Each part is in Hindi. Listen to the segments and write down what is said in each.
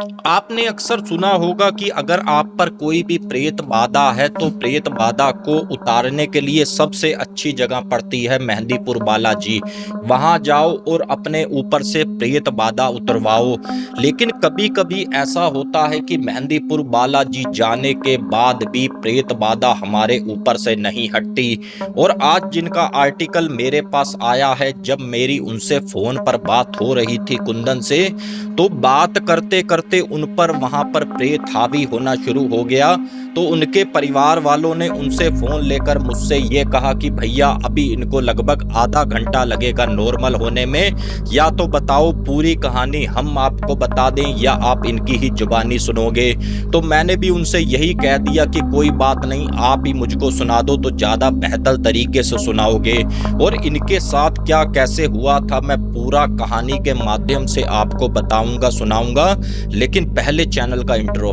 आपने अक्सर सुना होगा कि अगर आप पर कोई भी प्रेत बाधा है तो प्रेत बाधा को उतारने के लिए सबसे अच्छी जगह पड़ती है मेहंदीपुर बालाजी। वहां जाओ और अपने ऊपर से प्रेत बाधा उतरवाओ। लेकिन कभी कभी ऐसा होता है कि मेहंदीपुर बालाजी जाने के बाद भी प्रेत बाधा हमारे ऊपर से नहीं हटती। और आज जिनका आर्टिकल मेरे पास आया है, जब मेरी उनसे फोन पर बात हो रही थी कुंदन से, तो बात करते करते उन पर वहां पर प्रेत हावी होना शुरू हो गया। तो उनके परिवार वालों ने उनसे फोन लेकर मुझसे ये कहा कि भैया अभी इनको लगभग आधा घंटा लगेगा नॉर्मल होने में, या तो बताओ पूरी कहानी हम आपको बता दें या आप इनकी ही जुबानी सुनोगे। तो मैंने भी उनसे यही कह दिया कि कोई बात नहीं, आप ही मुझको सुना दो तो ज्यादा बेहतर तरीके से सुनाओगे। और इनके साथ क्या कैसे हुआ था मैं पूरा कहानी के माध्यम से आपको बताऊंगा, सुनाऊंगा। लेकिन पहले चैनल का इंट्रो।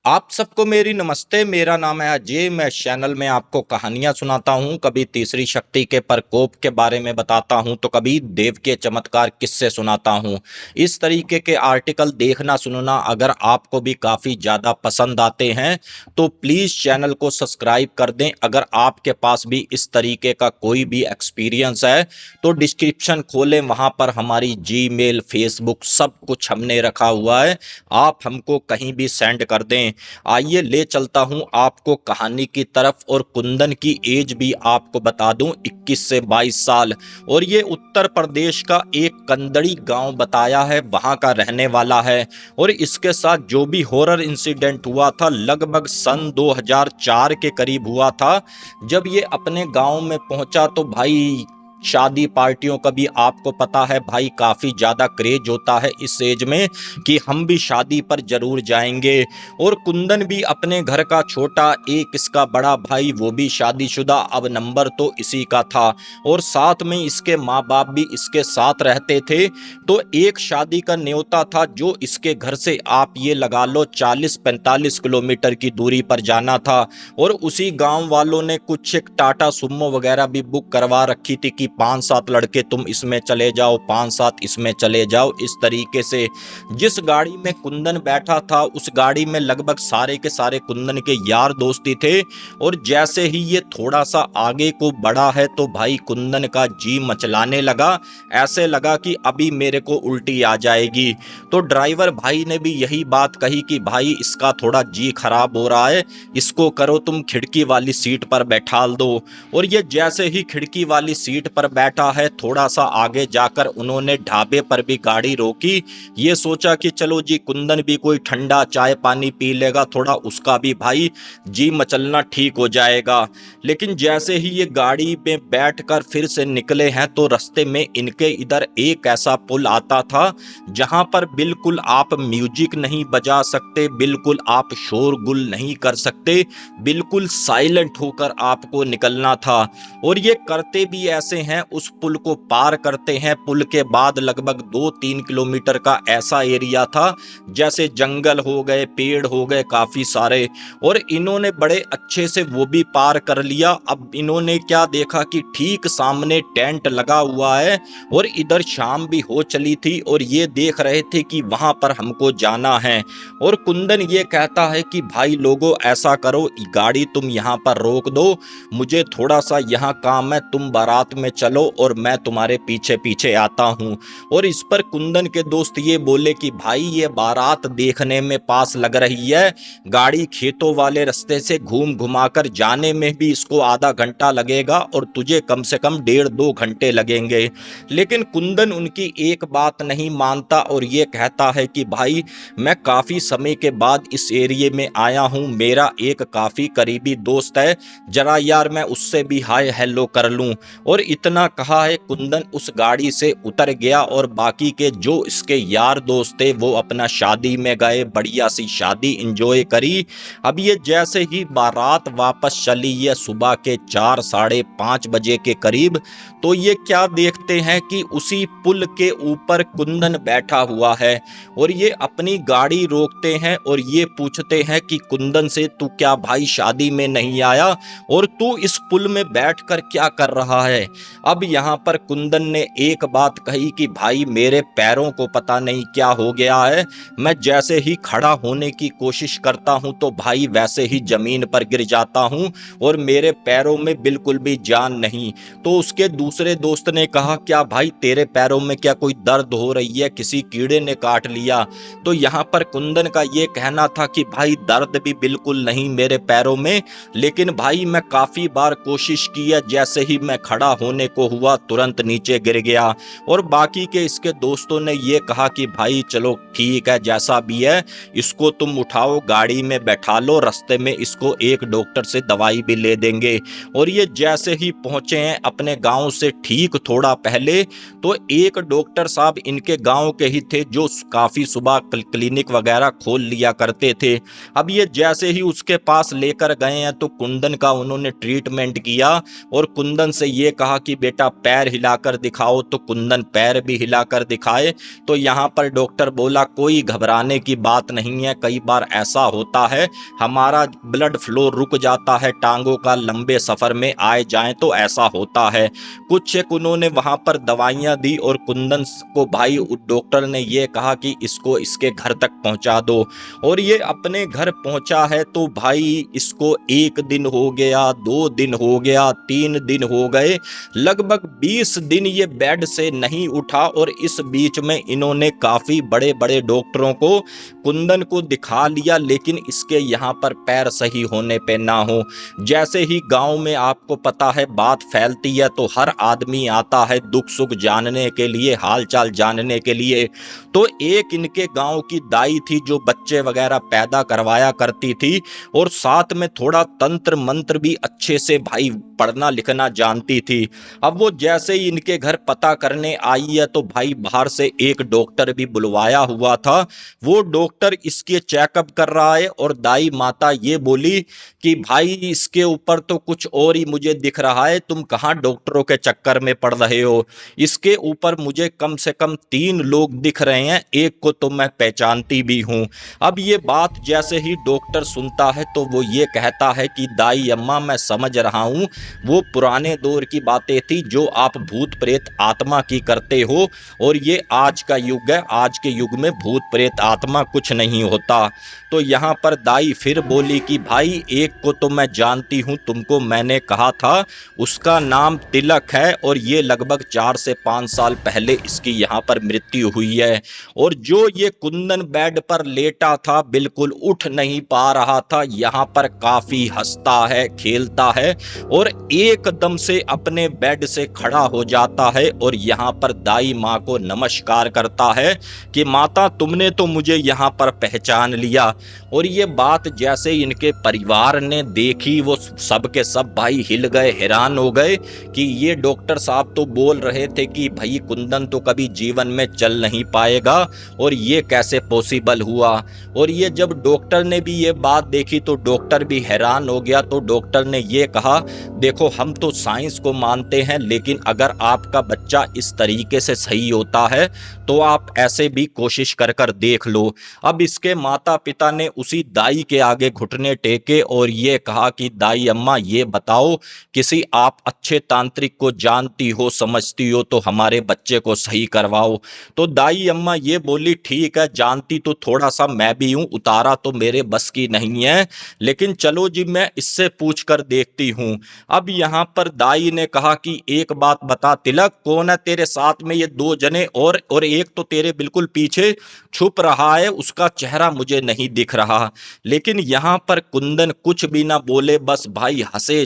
आप सबको मेरी नमस्ते। मेरा नाम है अजय। मैं इस चैनल में आपको कहानियां सुनाता हूं, कभी तीसरी शक्ति के प्रकोप के बारे में बताता हूं तो कभी देव के चमत्कार किस्से सुनाता हूं। इस तरीके के आर्टिकल देखना सुनना अगर आपको भी काफ़ी ज़्यादा पसंद आते हैं तो प्लीज़ चैनल को सब्सक्राइब कर दें। अगर आपके पास भी इस तरीके का कोई भी एक्सपीरियंस है तो डिस्क्रिप्शन खोलें, वहाँ पर हमारी जीमेल, फेसबुक सब कुछ हमने रखा हुआ है, आप हमको कहीं भी सेंड कर दें। आइए ले चलता हूं आपको कहानी की तरफ। और कुंदन की एज भी आपको बता दूं 21 से 22 साल। और ये उत्तर प्रदेश का एक कंदड़ी गांव बताया है, वहां का रहने वाला है। और इसके साथ जो भी हॉरर इंसिडेंट हुआ था लगभग सन 2004 के करीब हुआ था। जब ये अपने गांव में पहुंचा तो भाई शादी पार्टियों का भी आपको पता है भाई काफ़ी ज़्यादा क्रेज होता है इस एज में कि हम भी शादी पर जरूर जाएंगे। और कुंदन भी अपने घर का छोटा, एक इसका बड़ा भाई वो भी शादीशुदा, अब नंबर तो इसी का था। और साथ में इसके माँ बाप भी इसके साथ रहते थे। तो एक शादी का न्योता था जो इसके घर से आप ये लगा लो 40-45 किलोमीटर की दूरी पर जाना था। और उसी गांव वालों ने कुछ एक टाटा सुमो वगैरह भी बुक करवा रखी थी कि 5-7 लड़के तुम इसमें चले जाओ, 5-7 इसमें चले जाओ। इस तरीके से जिस गाड़ी में कुंदन बैठा था उस गाड़ी में लगभग सारे के सारे कुंदन के यार दोस्ती थे। और जैसे ही ये थोड़ा सा आगे को बढ़ा है तो भाई कुंदन का जी मचलाने लगा। ऐसे लगा कि अभी मेरे को उल्टी आ जाएगी। तो ड्राइवर भाई ने भी यही बात कही कि भाई इसका थोड़ा जी खराब हो रहा है, इसको करो तुम खिड़की वाली सीट पर बैठाल दो। और ये जैसे ही खिड़की वाली सीट पर बैठा है, थोड़ा सा आगे जाकर उन्होंने ढाबे पर भी गाड़ी रोकी। ये सोचा कि चलो जी कुंदन भी कोई ठंडा चाय पानी पी लेगा, थोड़ा उसका भी भाई जी मचलना ठीक हो जाएगा। लेकिन जैसे ही ये गाड़ी में बैठकर फिर से निकले हैं तो रास्ते में इनके इधर एक ऐसा पुल आता था जहां पर बिल्कुल आप म्यूजिक नहीं बजा सकते, बिल्कुल आप शोरगुल नहीं कर सकते, बिल्कुल साइलेंट होकर आपको निकलना था। और ये करते भी ऐसे हैं, उस पुल को पार करते हैं। पुल के बाद लगभग 2-3 किलोमीटर का ऐसा एरिया था जैसे जंगल हो गए, पेड़ हो गए काफी सारे। और इन्होंने बड़े अच्छे से वो भी पार कर लिया। अब इन्होंने क्या देखा कि ठीक सामने टेंट लगा हुआ है और इधर शाम भी हो चली थी और ये देख रहे थे कि वहां पर हमको जाना है। और कुंदन ये कहता है कि भाई लोगों ऐसा करो, गाड़ी तुम यहाँ पर रोक दो, मुझे थोड़ा सा यहाँ काम है, तुम बारात में चलो और मैं तुम्हारे पीछे पीछे आता हूँ। और इस पर कुंदन के दोस्त ये बोले कि भाई ये बारात देखने में पास लग रही है, गाड़ी खेतों वाले रास्ते से घूम घुमाकर जाने में भी इसको आधा घंटा लगेगा और तुझे कम से कम 1.5-2 घंटे लगेंगे। लेकिन कुंदन उनकी एक बात नहीं मानता और ये कहता है कि भाई मैं काफ़ी समय के बाद इस एरिए में आया हूँ, मेरा एक काफ़ी करीबी दोस्त है, जरा यार मैं उससे भी हाय हेलो कर लूँ। और इतना कहा है कुंदन उस गाड़ी से उतर गया और बाकी के जो इसके यार दोस्त थे वो अपना शादी में गए, बढ़िया सी शादी इंजॉय करी। अब ये जैसे ही बारात वापस चली है सुबह के 4-5:30 बजे के करीब, तो ये क्या देखते हैं कि उसी पुल के ऊपर कुंदन बैठा हुआ है। और ये अपनी गाड़ी रोकते हैं और ये पूछते हैं कि कुंदन से तू क्या भाई शादी में नहीं आया और तू इस पुल में बैठकर क्या कर रहा है। अब यहाँ पर कुंदन ने एक बात कही कि भाई मेरे पैरों को पता नहीं क्या हो गया है, मैं जैसे ही खड़ा होने की कोशिश करता हूं तो भाई वैसे ही जमीन पर गिर जाता हूं और मेरे पैरों में बिल्कुल भी जान नहीं। तो उसके दूसरे दोस्त ने कहा क्या भाई तेरे पैरों में क्या कोई दर्द हो रही है, किसी कीड़े ने काट लिया? तो यहाँ पर कुंदन का ये कहना था कि भाई दर्द भी बिल्कुल नहीं मेरे पैरों में, लेकिन भाई मैं काफी बार कोशिश की है, जैसे ही मैं खड़ा होने को हुआ तुरंत नीचे गिर गया। और बाकी के इसके दोस्तों ने ये कहा कि भाई चलो ठीक है, जैसा भी है इसको तुम उठाओ, गाड़ी में बैठा लो, रास्ते में इसको एक डॉक्टर से दवाई भी ले देंगे। और ये जैसे ही पहुंचे हैं अपने गांव से ठीक थोड़ा पहले, तो एक डॉक्टर साहब इनके गांव के ही थे जो काफी सुबह क्लिनिक वगैरह खोल लिया करते थे। अब ये जैसे ही उसके पास लेकर गए हैं तो कुंदन का उन्होंने ट्रीटमेंट किया और कुंदन से ये कहा कि बेटा पैर हिलाकर दिखाओ, तो कुंदन पैर भी हिलाकर दिखाए। तो यहाँ पर डॉक्टर बोला कोई घबराने की बात नहीं है, कई बार ऐसा होता है हमारा ब्लड फ्लो रुक जाता है टांगों का, लंबे सफर में आए जाएं तो ऐसा होता है। कुछ एक उन्होंने वहां पर दवाइयां दी और कुंदन को भाई डॉक्टर ने ये कहा कि इसको इसके घर तक पहुंचा दो। और ये अपने घर पहुंचा है तो भाई इसको 1 दिन हो गया, 2 दिन हो गया, 3 दिन हो गए, लगभग 20 दिन ये बेड से नहीं उठा। और इस बीच में इन्होंने काफी बड़े बड़े डॉक्टरों को कुंदन को दिखा लिया, लेकिन इसके यहाँ पर पैर सही होने पे ना हो। जैसे ही गांव में आपको पता है बात फैलती है तो हर आदमी आता है दुख सुख जानने के लिए, हालचाल जानने के लिए। तो एक इनके गांव की दाई थी जो बच्चे वगैरह पैदा करवाया करती थी और साथ में थोड़ा तंत्र मंत्र भी अच्छे से भाई पढ़ना लिखना जानती थी। अब वो जैसे ही इनके घर पता करने आई है तो भाई बाहर से एक डॉक्टर भी बुलवाया हुआ था। वो डॉक्टर इसके चेकअप कर रहा है और दाई माता ये बोली कि भाई इसके ऊपर तो कुछ और ही मुझे दिख रहा है, तुम कहाँ डॉक्टरों के चक्कर में पड़ रहे हो? इसके ऊपर मुझे कम से कम 3 लोग दिख रहे हैं, एक को तो मैं पहचानती भी हूं। अब ये बात जैसे ही डॉक्टर सुनता है तो वो ये कहता है कि दाई अम्मा मैं समझ रहा हूं, वो पुराने दौर की बातें थी जो आप भूत प्रेत आत्मा की करते हो, और ये आज का युग है, आज के युग में भूत प्रेत आत्मा कुछ नहीं होता। तो यहाँ पर दाई फिर बोली कि भाई एक को तो मैं जानती हूँ, तुमको मैंने कहा था, उसका नाम तिलक है और ये लगभग 4 से 5 साल पहले इसकी यहाँ पर मृत्यु हुई है। और जो ये कुंदन बेड पर लेटा था बिल्कुल उठ नहीं पा रहा था, यहाँ पर काफी हंसता है, खेलता है और एकदम से अपने बेड से खड़ा हो जाता है और यहाँ पर दाई माँ को नमस्कार करता है कि माता तुमने तो मुझे यहाँ पर पहचान लिया। और ये बात जैसे इनके परिवार ने देखी वो सब के सब भाई हिल गए, हैरान हो गए कि ये डॉक्टर साहब तो बोल रहे थे कि भाई कुंदन तो कभी जीवन में चल नहीं पाएगा और ये कैसे पॉसिबल हुआ। और ये जब डॉक्टर ने भी ये बात देखी तो डॉक्टर भी हैरान हो गया। तो डॉक्टर ने ये कहा देखो हम तो साइंस को मानते हैं, लेकिन अगर आपका बच्चा इस तरीके से सही होता है तो आप ऐसे भी कोशिश कर कर देख लो। अब इसके माता पिता ने उसी दाई के आगे घुटने टेके और ये कहा कि दाई अम्मा ये बताओ, किसी आप अच्छे तांत्रिक को जानती हो समझती हो तो हमारे बच्चे को सही करवाओ। तो दाई अम्मा ये बोली ठीक है, जानती तो थोड़ा सा मैं भी हूँ, उतारा तो मेरे बस की नहीं है, लेकिन चलो जी मैं इससे पूछ कर देखती हूँ। अब यहाँ पर दाई ने कहा कि एक बात बता तिलक, कौन है तेरे साथ में ये 2 जने, और एक तो तेरे बिल्कुल पीछे छुप रहा है, उसका चेहरा मुझे नहीं दिख रहा। लेकिन यहाँ पर कुंदन कुछ भी ना बोले, बस भाई हंसे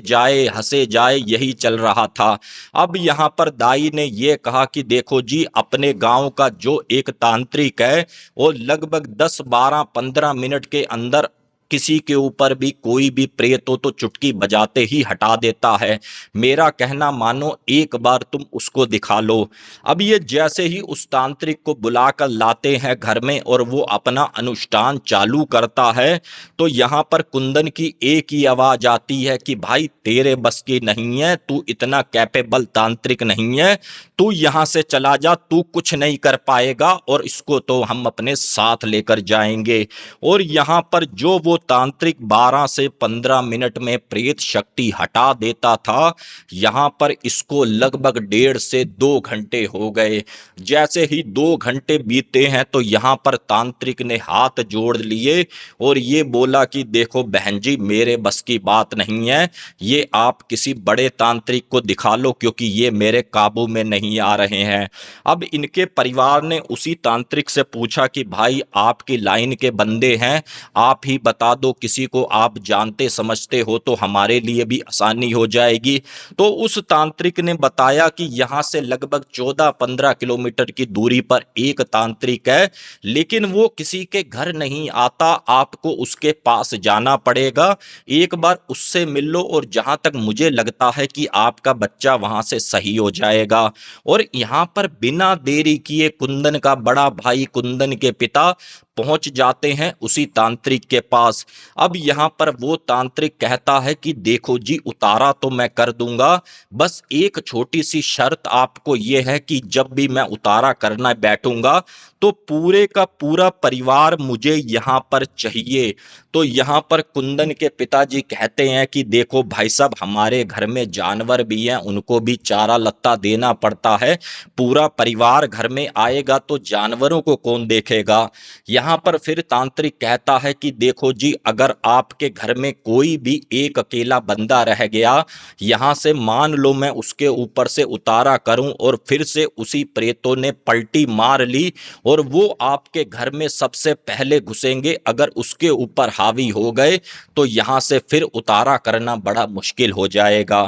जाए यही चल रहा था। अब यहाँ पर दाई ने ये कहा कि देखो जी अपने गांव का जो एक तांत्रिक है वो लगभग 10-12-15 मिनट के अंदर किसी के ऊपर भी कोई भी प्रेत हो तो चुटकी बजाते ही हटा देता है। मेरा कहना मानो, एक बार तुम उसको दिखा लो। अब ये जैसे ही उस तांत्रिक को बुलाकर लाते हैं घर में और वो अपना अनुष्ठान चालू करता है तो यहाँ पर कुंदन की एक ही आवाज आती है कि भाई तेरे बस की नहीं है, तू इतना कैपेबल तांत्रिक नहीं है, तू यहाँ से चला जा, तू कुछ नहीं कर पाएगा और इसको तो हम अपने साथ लेकर जाएंगे। और यहाँ पर जो वो तांत्रिक 12 से 15 मिनट में प्रेत शक्ति हटा देता था, यहाँ पर इसको लगभग 1.5 से 2 घंटे हो गए। जैसे ही 2 घंटे बीते हैं तो यहाँ पर तांत्रिक ने हाथ जोड़ लिए और ये बोला कि देखो बहन जी, मेरे बस की बात नहीं है, ये आप किसी बड़े तांत्रिक को दिखा लो क्योंकि ये मेरे काबू में नहीं आ रहे हैं। अब इनके परिवार ने उसी तांत्रिक से पूछा कि भाई आपकी लाइन के बंदे हैं, आप ही बता दो, किसी को आप जानते समझते हो तो हमारे लिए भी आसानी हो जाएगी। तो उस तांत्रिक ने बताया कि यहाँ से लगभग 14-15 किलोमीटर की दूरी पर एक तांत्रिक है, लेकिन वो किसी के घर नहीं आता, आपको उसके पास जाना पड़ेगा, एक बार उससे मिल लो और जहां तक मुझे लगता है कि आपका बच्चा वहां से सही हो जाएगा। और यहां पर बिना देरी किए कुंदन का बड़ा भाई, कुंदन के पिता पहुंच जाते हैं उसी तांत्रिक के पास। अब यहां पर वो तांत्रिक कहता है कि देखो जी, उतारा तो मैं कर दूंगा, बस एक छोटी सी शर्त आपको ये है कि जब भी मैं उतारा करना बैठूंगा तो पूरे का पूरा परिवार मुझे यहां पर चाहिए। तो यहां पर कुंदन के पिताजी कहते हैं कि देखो भाई साहब, हमारे घर में जानवर भी हैं, उनको भी चारा लत्ता देना पड़ता है, पूरा परिवार घर में आएगा तो जानवरों को कौन देखेगा। यहाँ पर फिर तांत्रिक कहता है कि देखो जी, अगर आपके घर में कोई भी एक अकेला बंदा रह गया, यहाँ से मान लो मैं उसके ऊपर से उतारा करूं और फिर से उसी प्रेतों ने पलटी मार ली और वो आपके घर में सबसे पहले घुसेंगे, अगर उसके ऊपर हावी हो गए तो यहाँ से फिर उतारा करना बड़ा मुश्किल हो जाएगा।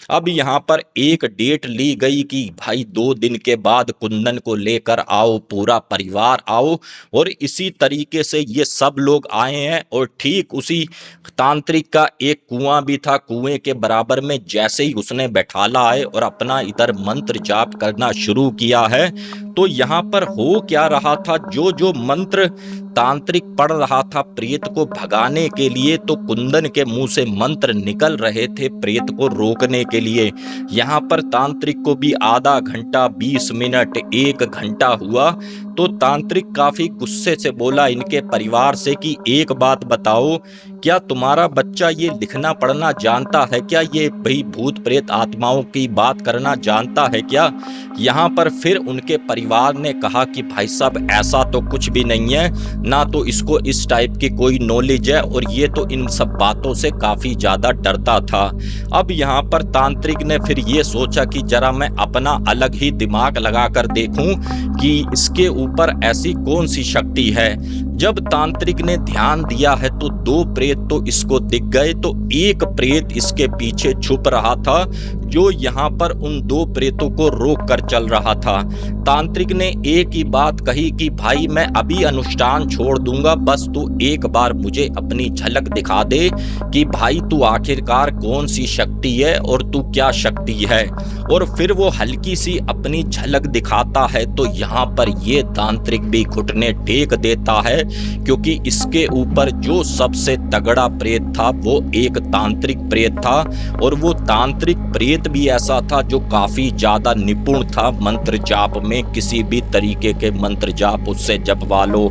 अब यहाँ पर एक डेट ली गई कि भाई 2 दिन के बाद कुंदन को लेकर आओ, पूरा परिवार आओ, और इसी तरीके से ये सब लोग आए हैं। और ठीक उसी तांत्रिक का एक कुआं भी था, कुएं के बराबर में जैसे ही उसने बैठाला है और अपना इधर मंत्र जाप करना शुरू किया है, तो यहाँ पर हो क्या रहा था, जो जो मंत्र तांत्रिक पढ़ रहा था प्रेत को भगाने के लिए, तो कुंदन के मुंह से मंत्र निकल रहे थे प्रेत को रोकने के लिए। यहाँ पर तांत्रिक को भी आधा घंटा, 20 मिनट, 1 घंटा हुआ। तो तांत्रिक काफी गुस्से से बोला इनके परिवार से कि एक बात बताओ, क्या तुम्हारा बच्चा ये लिखना पढ़ना जानता है क्या? ये भाई भूत प्रेत आत्माओं की बात करना जानता है क्या? यहाँ पर फिर उनके परिवार ने कहा कि भाई साहब, ऐसा तो कुछ भी नहीं है, ना तो इसको इस टाइप की कोई नॉलेज है, और ये तो इन सब बातों से काफी ज्यादा डरता था। अब यहाँ पर तांत्रिक ने फिर ये सोचा कि जरा मैं अपना अलग ही दिमाग लगाकर देखूं कि इसके ऊपर ऐसी कौन सी शक्ति है। जब तांत्रिक ने ध्यान दिया है तो 2 प्रेत तो इसको दिख गए, तो एक प्रेत इसके पीछे छुप रहा था जो यहाँ पर उन 2 प्रेतों को रोक कर चल रहा था। तांत्रिक ने एक ही बात कही कि भाई मैं अभी अनुष्ठान छोड़ दूंगा, बस तू एक बार मुझे अपनी झलक दिखा दे कि भाई तू आखिरकार कौन सी शक्ति है और तू क्या शक्ति है। और फिर वो हल्की सी अपनी झलक दिखाता है तो यहाँ पर ये तांत्रिक भी घुटने टेक देता है, क्योंकि इसके ऊपर जो सबसे तगड़ा प्रेत था वो एक तांत्रिक प्रेत था। और वो तांत्रिक प्रेत भी ऐसा था जो काफी ज्यादा निपुण था मंत्र जाप में, किसी भी तरीके के मंत्र जाप उससे जपवा लो,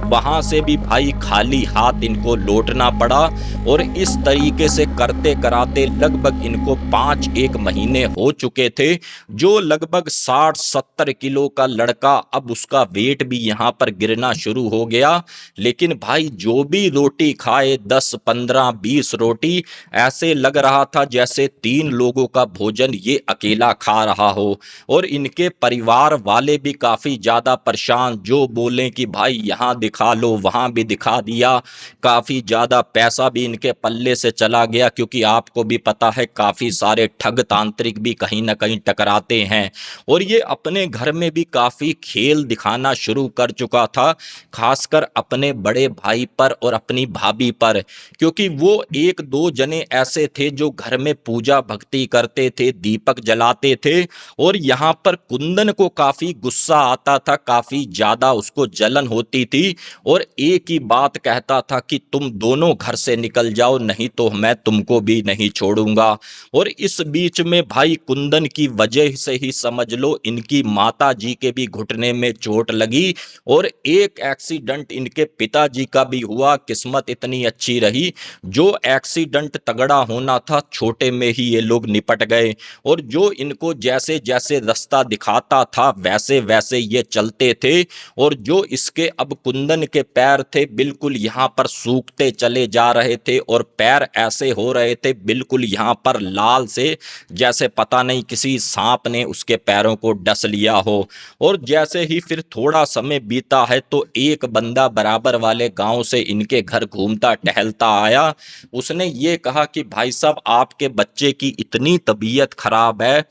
वहां से भी भाई खाली हाथ इनको लौटना पड़ा। और इस तरीके से करते कराते लगभग इनको 5-1 महीने हो चुके थे। जो लगभग 60-70 किलो का लड़का, अब उसका वेट भी यहाँ पर गिरना शुरू हो गया। लेकिन भाई जो भी रोटी खाए, 10, 15, 20 रोटी, ऐसे लग रहा था जैसे 3 लोगों का भोजन ये अकेला खा रहा हो। और इनके परिवार वाले भी काफी ज्यादा परेशान, जो बोले कि भाई यहाँ दिखा लो, वहां भी दिखा दिया, काफी ज्यादा पैसा भी इनके पल्ले से चला गया, क्योंकि आपको भी पता है काफी सारे ठग तांत्रिक भी कहीं ना कहीं टकराते हैं। और ये अपने घर में भी काफी खेल दिखाना शुरू कर चुका था, खासकर अपने बड़े भाई पर और अपनी भाभी पर, क्योंकि वो 1-2 जने ऐसे थे जो घर में पूजा भक्ति करते थे, दीपक जलाते थे और यहाँ पर कुंदन को काफी गुस्सा आता था, काफी ज्यादा उसको जलन होती थी और एक ही बात कहता था कि तुम दोनों घर से निकल जाओ, नहीं तो मैं तुमको भी नहीं छोड़ूंगा। और इस बीच में भाई कुंदन की वजह से ही समझ लो इनकी माता जी के भी घुटने में चोट लगी और एक एक्सीडेंट इनके पिताजी का भी हुआ। किस्मत इतनी अच्छी रही, जो एक्सीडेंट तगड़ा होना था छोटे में ही ये लोग निपट गए और जो इनको जैसे जैसे रास्ता दिखाता था वैसे वैसे ये चलते थे। और जो इसके अब कुंदन के पैर थे बिल्कुल यहाँ पर सूखते चले जा रहे थे और पैर ऐसे हो रहे थे बिल्कुल यहाँ पर लाल से, जैसे पता नहीं किसी सांप ने उसके पैरों को डस लिया हो। और जैसे ही फिर थोड़ा समय बीता है तो एक बंदा बराबर वाले गांव से इनके घर घूमता टहलता आया। उसने ये कहा कि भाई साहब आपके बच्चे की इतनी तबीयत खराब है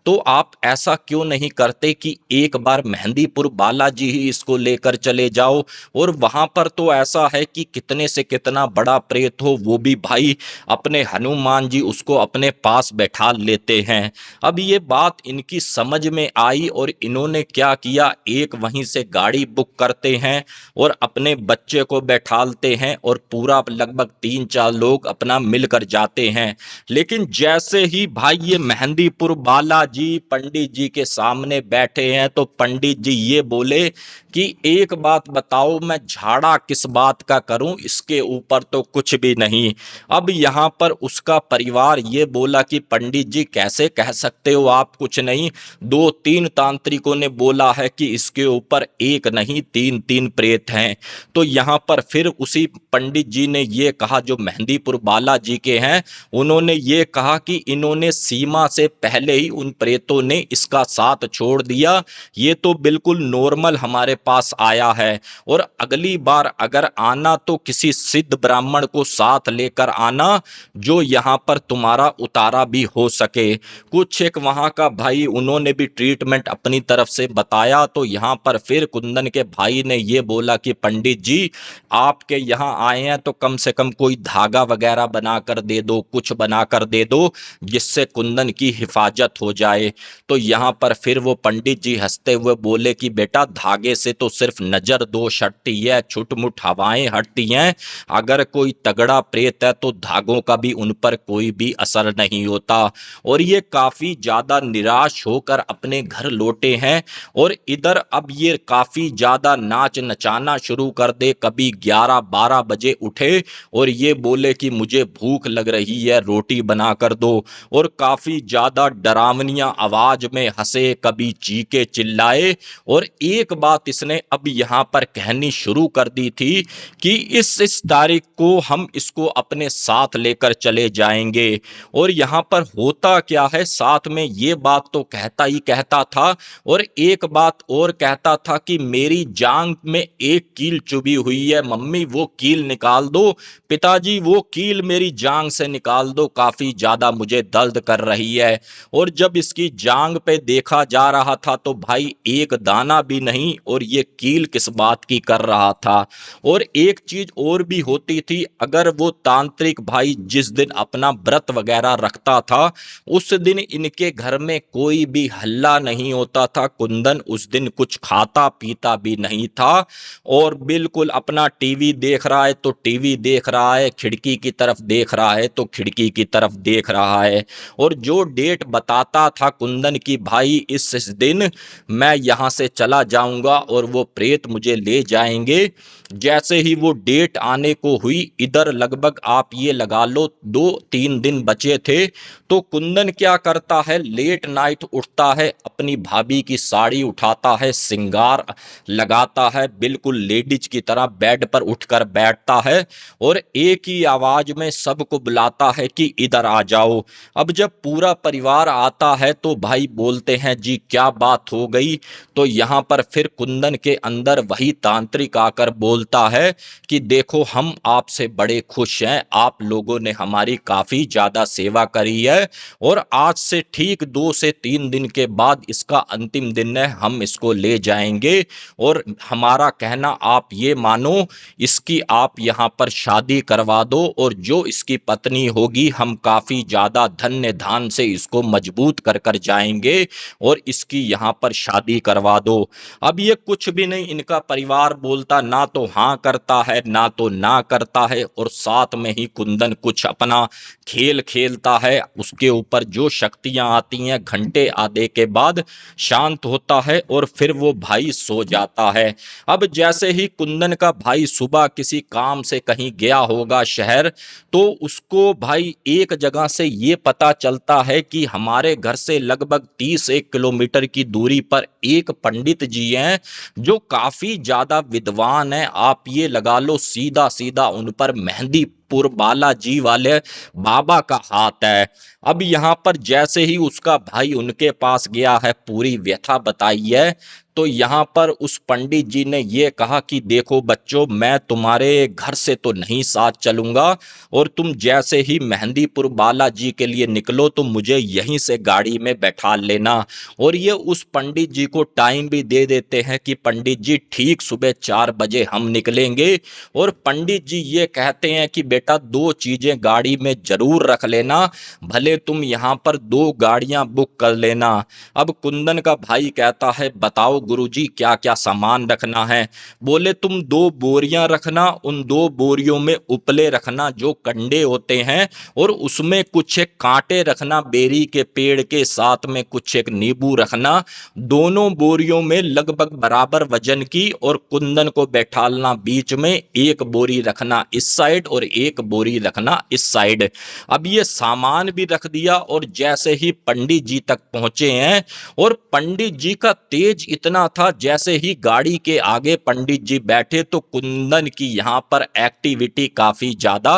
तो आप ऐसा क्यों नहीं करते कि एक बार मेहंदीपुर बालाजी ही इसको लेकर चले जाओ, और वहां पर तो ऐसा है कि कितने से कितना बड़ा प्रेत हो वो भी भाई अपने हनुमान जी उसको अपने पास बैठा लेते हैं। अब ये बात इनकी समझ में आई और इन्होंने क्या किया, एक वहीं से गाड़ी बुक करते हैं और अपने बच्चे को बैठालते हैं और पूरा लगभग 3-4 लोग अपना मिलकर जाते हैं। लेकिन जैसे ही भाई ये मेहंदीपुर बालाजी पंडित जी के सामने बैठे हैं तो पंडित जी ये बोले कि एक बात बताओ, मैं झाड़ा किस बात का करूं, इसके ऊपर तो कुछ भी नहीं। अब यहाँ पर उसका परिवार ये बोला कि पंडित जी कैसे कह सकते हो आप कुछ नहीं, 2-3 तांत्रिकों ने बोला है कि इसके ऊपर एक नहीं 3-3 प्रेत हैं। तो यहाँ पर फिर उसी पंडित जी ने ये कहा, जो मेहंदीपुर बालाजी के हैं, उन्होंने ये कहा कि इन्होंने सीमा से पहले ही उन प्रेतों ने इसका साथ छोड़ दिया, ये तो बिल्कुल नॉर्मल हमारे पास आया है और अगली बार अगर आना तो किसी सिद्ध ब्राह्मण को साथ लेकर आना जो यहाँ पर तुम्हारा उतारा भी हो सके। कुछ एक वहाँ का भाई उन्होंने भी ट्रीटमेंट अपनी तरफ से बताया। तो यहाँ पर फिर कुंदन के भाई ने ये बोला कि पंडित जी आपके यहाँ आए हैं तो कम से कम कोई धागा वगैरह बना कर दे दो, कुछ बना कर दे दो जिससे कुंदन की हिफाजत हो जाए। तो यहाँ पर फिर वो पंडित जी हंसते हुए बोले कि बेटा धागे से तो सिर्फ नजर दोष हटती है, छुटमुट हवाएं हटती हैं, अगर कोई तगड़ा प्रेत है तो धागों का भी उन पर कोई भी असर नहीं होता। और ये काफी ज्यादा निराश होकर अपने घर लौटे हैं और इधर अब ये काफी ज्यादा नाच नचाना शुरू कर दे। कभी 11-12 बजे उठे और ये बोले कि मुझे भूख लग रही है, रोटी बना कर दो, और काफी ज्यादा डरावनिया आवाज में हंसे, कभी चीखे चिल्लाए। और एक बात इसने अब यहाँ पर कहनी शुरू कर दी थी कि इस तारीख को हम इसको अपने साथ लेकर चले जाएंगे। और यहाँ पर होता क्या है, साथ में ये बात तो कहता ही कहता था और एक बात और कहता था कि मेरी जांग में एक कील चुभी हुई है, मम्मी वो कील निकाल दो, पिताजी वो कील मेरी जांग से निकाल दो, काफी ज्यादा मुझे दर्द कर रही है। और जब इसकी जांग पे देखा जा रहा था तो भाई एक दाना भी नहीं, और ये कील किस बात की कर रहा था। और एक चीज और भी होती थी, अगर वो तांत्रिक भाई जिस दिन अपना व्रत वगैरह रखता था उस दिन इनके घर में कोई भी हल्ला नहीं होता था। कुंदन उस दिन कुछ खाता पीता भी नहीं था और बिल्कुल अपना टीवी देख रहा है तो टीवी देख रहा है, खिड़की की तरफ देख रहा है तो खिड़की की तरफ देख रहा है। और जो डेट बताता था कुंदन की भाई इस दिन मैं यहाँ से चला जाऊंगा और वो प्रेत मुझे ले जाएंगे, जैसे ही वो डेट आने को हुई, इधर लगभग आप ये लगा लो 2-3 दिन बचे थे, तो कुंदन क्या करता है, लेट नाइट उठता है, अपनी भाभी की साड़ी उठाता है, सिंगार लगाता है, बिल्कुल लेडीज की तरह बेड पर उठकर बैठता है और एक ही आवाज में सबको बुलाता है कि इधर आ जाओ। अब जब पूरा परिवार आता है तो भाई बोलते हैं जी क्या बात हो गई। तो यहाँ पर फिर कुंदन के अंदर वही तांत्रिक आकर बोलता है कि देखो हम आपसे बड़े खुश हैं, आप लोगों ने हमारी काफी ज्यादा सेवा करी है और आज से ठीक 2 से 3 दिन के बाद इसका अंतिम दिन है, हम इसको ले जाएंगे और हमारा कहना आप ये मानो, इसकी आप यहाँ पर शादी करवा दो और जो इसकी पत्नी होगी हम काफी ज्यादा धन्य धान्य ध्यान से इसको मजबूत कर कर जाएंगे और इसकी यहाँ पर शादी करवा दो। अब ये कुछ भी नहीं, इनका परिवार बोलता ना तो हाँ करता है ना तो ना करता है, और साथ में ही कुंदन कुछ अपना खेल खेलता है। उसके ऊपर जो शक्तियां आती हैं घंटे आधे के बाद शांत होता है और फिर वो भाई सो जाता है। अब जैसे ही कुंदन का भाई सुबह किसी काम से कहीं गया होगा शहर, तो उसको भाई एक जगह से ये पता चलता है कि हमारे घर से लगभग 30 किलोमीटर की दूरी पर एक पंडित जी हैं जो काफी ज्यादा विद्वान हैं। आप ये लगा लो सीधा सीधा उन पर मेहंदीपुर बालाजी वाले बाबा का हाथ है। अब यहाँ पर जैसे ही उसका भाई उनके पास गया है, पूरी व्यथा बताई है, तो यहाँ पर उस पंडित जी ने ये कहा कि देखो बच्चों, मैं तुम्हारे घर से तो नहीं साथ चलूंगा, और तुम जैसे ही मेहंदीपुर बालाजी के लिए निकलो तो मुझे यहीं से गाड़ी में बैठा लेना। और ये उस पंडित जी को टाइम भी दे देते हैं कि पंडित जी ठीक सुबह 4 बजे हम निकलेंगे। और पंडित जी ये कहते हैं कि बेटा 2 चीजें गाड़ी में जरूर रख लेना, भले तुम यहाँ पर 2 गाड़ियां बुक कर लेना। अब कुंदन का भाई कहता है बताओ गुरुजी क्या क्या सामान रखना है। बोले तुम 2 बोरियां रखना, उन 2 बोरियों में उपले रखना जो कंडे होते हैं, और उसमें कुछ एक कांटे रखना बेरी के पेड़ के, साथ में कुछ एक नींबू रखना। दोनों बोरियों में लगभग बराबर वजन की, और कुंदन को बैठालना बीच में, एक बोरी रखना इस साइड और एक बोरी रखना इस साइड। अब ये सामान भी रख दिया, और जैसे ही पंडित जी तक पहुंचे हैं, और पंडित जी का तेज इतना था, जैसे ही गाड़ी के आगे पंडित जी बैठे तो कुंदन की यहाँ पर एक्टिविटी काफी ज्यादा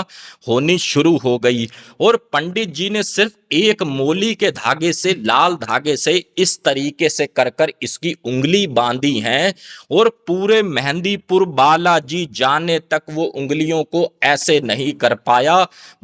होनी शुरू हो गई। और पंडित जी ने सिर्फ एक मोली के धागे से, लाल धागे से इस तरीके से कर कर इसकी उंगली बांधी है, और पूरे मेहंदीपुर बालाजी जाने तक वो उंगलियों को ऐसे नहीं कर पाया।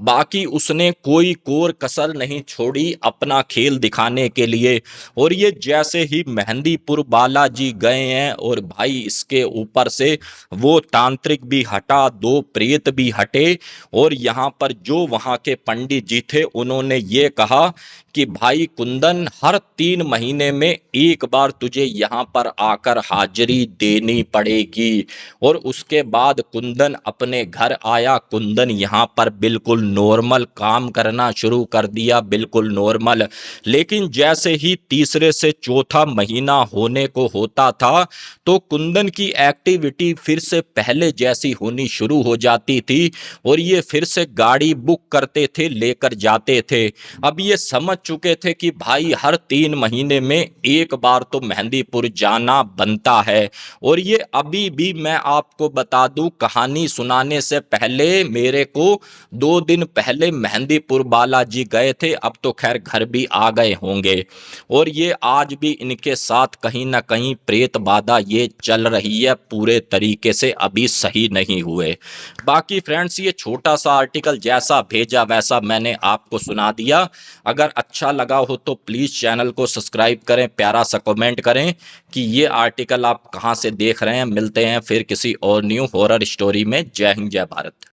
बाकी उसने कोई कोर कसर नहीं छोड़ी अपना खेल दिखाने के लिए। और ये जैसे ही मेहंदीपुर बालाजी गए हैं, और भाई इसके ऊपर से वो तांत्रिक भी हटा, 2 प्रेत भी हटे, और यहाँ पर जो वहाँ के पंडित जी थे उन्होंने ये कहा कि भाई कुंदन, हर 3 महीने में एक बार तुझे यहाँ पर आकर हाजिरी देनी पड़ेगी। और उसके बाद कुंदन अपने घर आया। कुंदन यहाँ पर बिल्कुल नॉर्मल काम करना शुरू कर दिया, बिल्कुल नॉर्मल। लेकिन जैसे ही तीसरे से चौथा महीना होने को होता था, तो कुंदन की एक्टिविटी फिर से पहले जैसी होनी शुरू हो जाती थी, और ये फिर से गाड़ी बुक करते थे, लेकर जाते थे। अब ये समझ चुके थे कि भाई हर 3 महीने में एक बार तो मेहंदीपुर जाना बनता है। और ये अभी भी मैं आपको बता दूं, कहानी सुनाने से पहले मेरे को 2 दिन पहले मेहंदीपुर बालाजी गए थे, अब तो खैर घर भी आ गए होंगे। और ये आज भी इनके साथ कहीं ना कहीं प्रेत बाधा ये चल रही है, पूरे तरीके से अभी सही नहीं हुए। बाकी फ्रेंड्स, ये छोटा सा आर्टिकल जैसा भेजा वैसा मैंने आपको सुना दिया। अगर अच्छा लगा हो तो प्लीज़ चैनल को सब्सक्राइब करें, प्यारा सा कमेंट करें कि ये आर्टिकल आप कहाँ से देख रहे हैं। मिलते हैं फिर किसी और न्यू हॉरर स्टोरी में। जय हिंद, जय भारत।